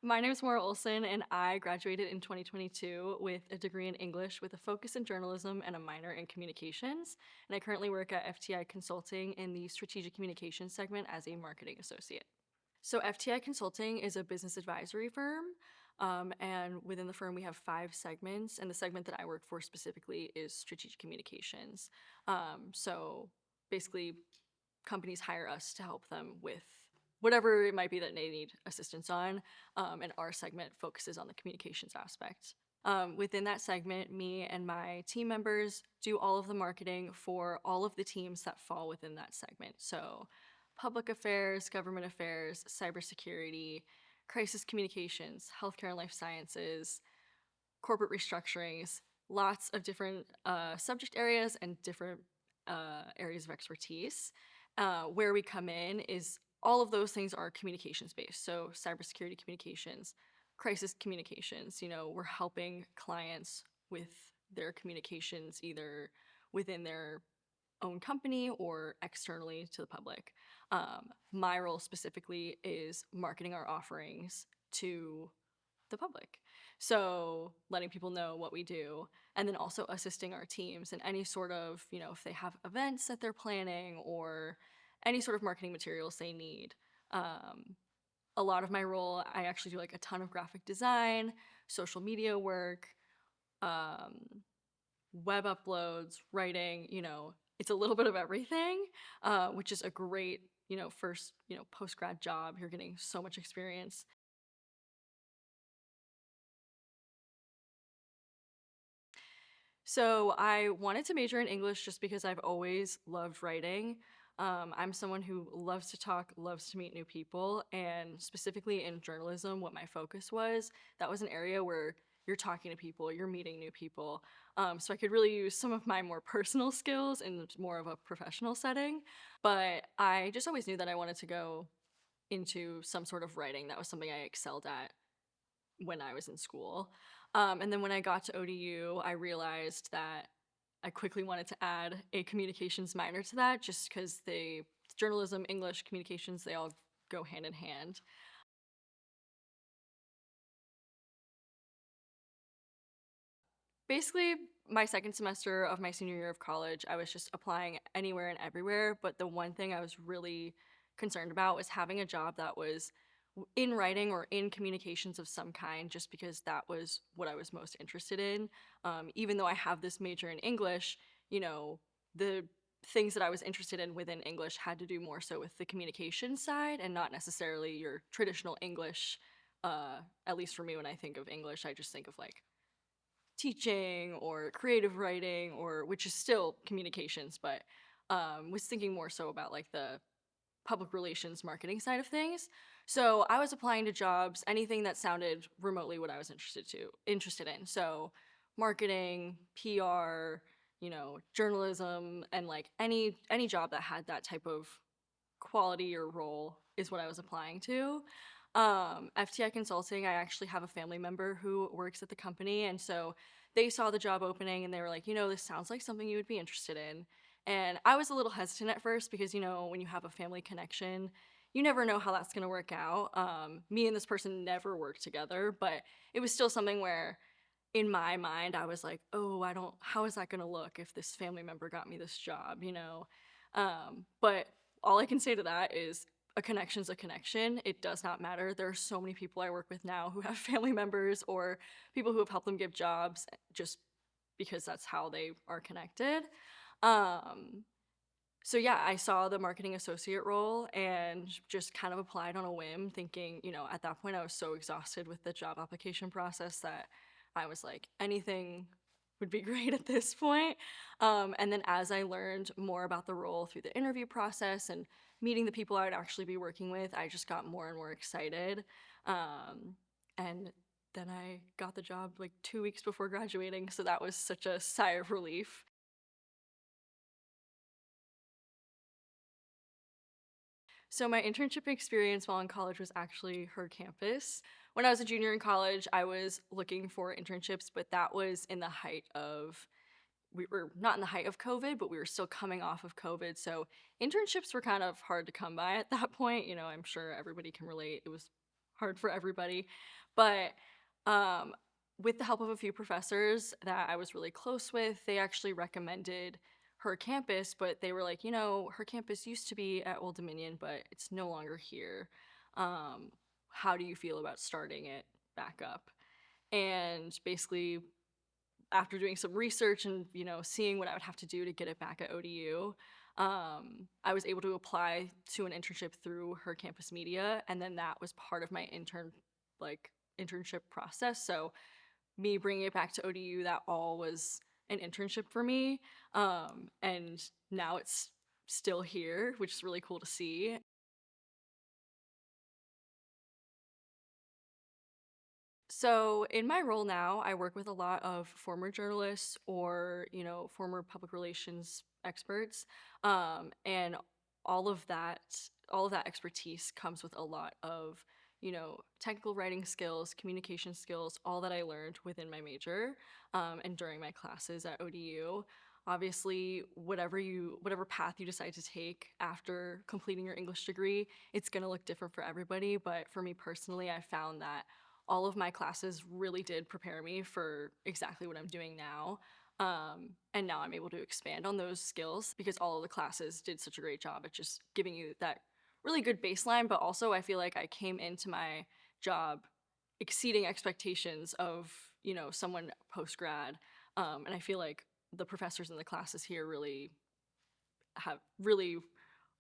My name is Maura Olson, and I graduated in 2022 with a degree in English with a focus in journalism and a minor in communications. And I currently work at FGI Consulting in the strategic communications segment as a marketing associate. So, FTI Consulting is a business advisory firm, and within the firm, we have 5 segments. And the segment that I work for specifically is strategic communications. So, basically, companies hire us to help them with whatever it might be that they need assistance on. And our segment focuses on the communications aspect. Within that segment, me and my team members do all of the marketing for all of the teams that fall within that segment. So, public affairs, government affairs, cybersecurity, crisis communications, healthcare and life sciences, corporate restructurings, lots of different subject areas and different areas of expertise. Where we come in is all of those things are communications based. So, cybersecurity communications, crisis communications, we're helping clients with their communications either within their own company or externally to the public. My role specifically is marketing our offerings to the public. So, letting people know what we do, and then also assisting our teams in any sort of, if they have events that they're planning or any sort of marketing materials they need. Um, a lot of my role, I actually do like a ton of graphic design, social media work, um, web uploads, writing, it's a little bit of everything, which is a great, first, post grad job. You're getting so much experience. So I wanted to major in English just because I've always loved writing. I'm someone who loves to talk, loves to meet new people, and specifically in journalism, what my focus was, that was an area where you're talking to people, you're meeting new people. So I could really use some of my more personal skills in more of a professional setting. But I just always knew that I wanted to go into some sort of writing. That was something I excelled at when I was in school. And then when I got to ODU, I realized that I quickly wanted to add a communications minor to that just because journalism, English, communications, they all go hand in hand. Basically, my second semester of my senior year of college, I was just applying anywhere and everywhere. But the one thing I was really concerned about was having a job that was in writing or in communications of some kind, just because that was what I was most interested in. Even though I have this major in English, the things that I was interested in within English had to do more so with the communication side and not necessarily your traditional English. At least for me, when I think of English, I just think of like teaching or creative writing, or which is still communications, but was thinking more so about like the public relations marketing side of things. So I was applying to jobs, anything that sounded remotely what I was interested in. So marketing, PR, journalism, and like any job that had that type of quality or role is what I was applying to. FTI Consulting, I actually have a family member who works at the company, and so they saw the job opening and they were like, this sounds like something you would be interested in. And I was a little hesitant at first because, when you have a family connection, you never know how that's going to work out. Me and this person never worked together, but it was still something where in my mind, I was like, oh, how is that going to look if this family member got me this job? But all I can say to that is a connection's a connection. It does not matter. There are so many people I work with now who have family members or people who have helped them give jobs just because that's how they are connected. Um, so yeah, I saw the marketing associate role and just kind of applied on a whim, thinking, at that point I was so exhausted with the job application process that I was like, anything would be great at this point. And then as I learned more about the role through the interview process and meeting the people I would actually be working with, I just got more and more excited. And then I got the job like 2 weeks before graduating, so that was such a sigh of relief. So my internship experience while in college was actually her campus. When I was a junior in college, I was looking for internships, but that was in the height of we were not in the height of COVID, but we were still coming off of COVID. So internships were kind of hard to come by at that point. I'm sure everybody can relate. It was hard for everybody. But um, with the help of a few professors that I was really close with, they actually recommended her campus, but they were like, her campus used to be at Old Dominion, but it's no longer here. Um, how do you feel about starting it back up? And basically, after doing some research and seeing what I would have to do to get it back at ODU, I was able to apply to an internship through her campus media, and then that was part of my internship process. So me bringing it back to ODU, that all was an internship for me, and now it's still here, which is really cool to see. So in my role now, I work with a lot of former journalists or, former public relations experts. And all of that, all of that expertise comes with a lot of, technical writing skills, communication skills, all that I learned within my major, and during my classes at ODU. Obviously, whatever path you decide to take after completing your English degree, it's going to look different for everybody. But for me personally, I found that all of my classes really did prepare me for exactly what I'm doing now. And now I'm able to expand on those skills because all of the classes did such a great job at just giving you that really good baseline. But also, I feel like I came into my job exceeding expectations of, someone post grad. And I feel like the professors in the classes here really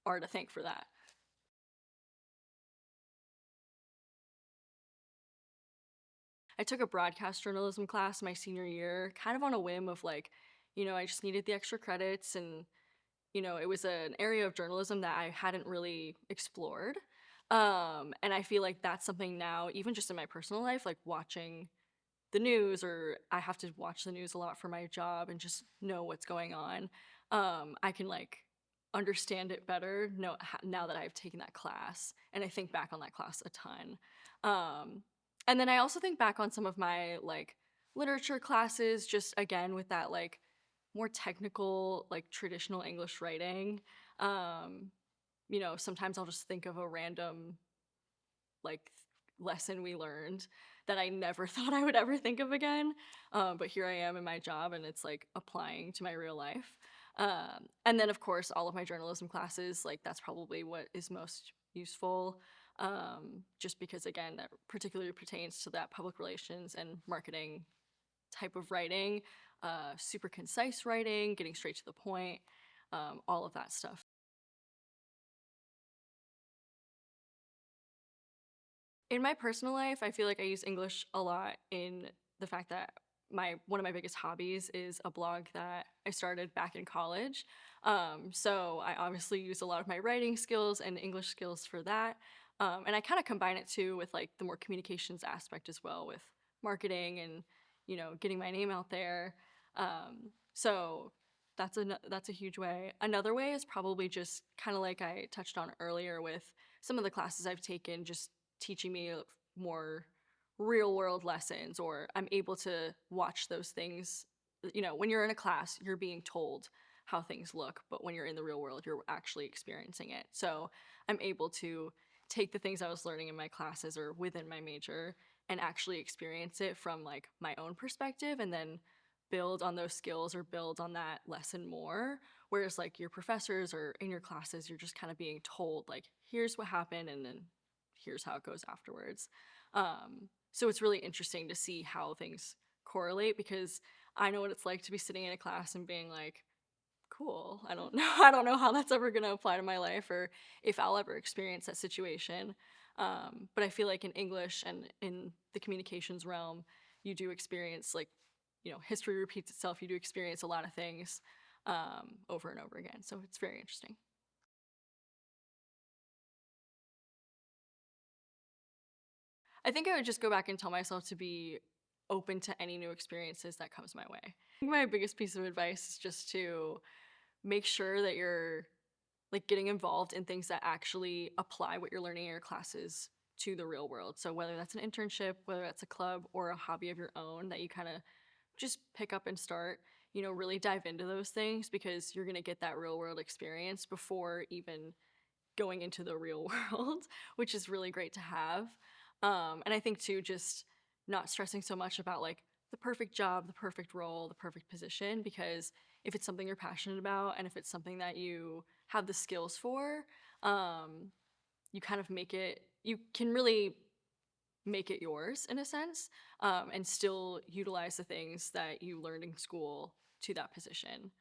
are to thank for that. I took a broadcast journalism class my senior year, kind of on a whim of like, I just needed the extra credits, and it was an area of journalism that I hadn't really explored. And I feel like that's something now, even just in my personal life, like watching the news, or I have to watch the news a lot for my job and just know what's going on. I can like understand it better now that I've taken that class, and I think back on that class a ton. And then I also think back on some of my like literature classes, just again with that like more technical, like traditional English writing. Um, Sometimes I'll just think of a random like lesson we learned that I never thought I would ever think of again. But here I am in my job, and it's like applying to my real life. And then, of course, all of my journalism classes, like that's probably what is most useful. Just because, again, that particularly pertains to that public relations and marketing type of writing, super concise writing, getting straight to the point, all of that stuff. In my personal life, I feel like I use English a lot in the fact that my one of my biggest hobbies is a blog that I started back in college. So I obviously use a lot of my writing skills and English skills for that. And I kind of combine it too with like the more communications aspect as well, with marketing and getting my name out there. So that's a huge way. Another way is probably just kind of like I touched on earlier with some of the classes I've taken, just teaching me more real world lessons, or I'm able to watch those things. When you're in a class, you're being told how things look, but when you're in the real world, you're actually experiencing it. So I'm able to take the things I was learning in my classes or within my major and actually experience it from like my own perspective, and then build on those skills or build on that lesson more. Whereas like your professors or in your classes, you're just kind of being told like, here's what happened, and then here's how it goes afterwards. So it's really interesting to see how things correlate, because I know what it's like to be sitting in a class and being like, cool, I don't know, I don't know how that's ever going to apply to my life, or if I'll ever experience that situation. But I feel like in English and in the communications realm, you do experience like, history repeats itself. You do experience a lot of things over and over again. So it's very interesting. I think I would just go back and tell myself to be open to any new experiences that comes my way. I think my biggest piece of advice is just to make sure that you're like getting involved in things that actually apply what you're learning in your classes to the real world. So whether that's an internship, whether that's a club or a hobby of your own that you kind of just pick up and start, really dive into those things, because you're going to get that real world experience before even going into the real world, which is really great to have. And I think too, just not stressing so much about like the perfect job, the perfect role, the perfect position, because if it's something you're passionate about and if it's something that you have the skills for, um, you kind of you can really make it yours in a sense, and still utilize the things that you learned in school to that position.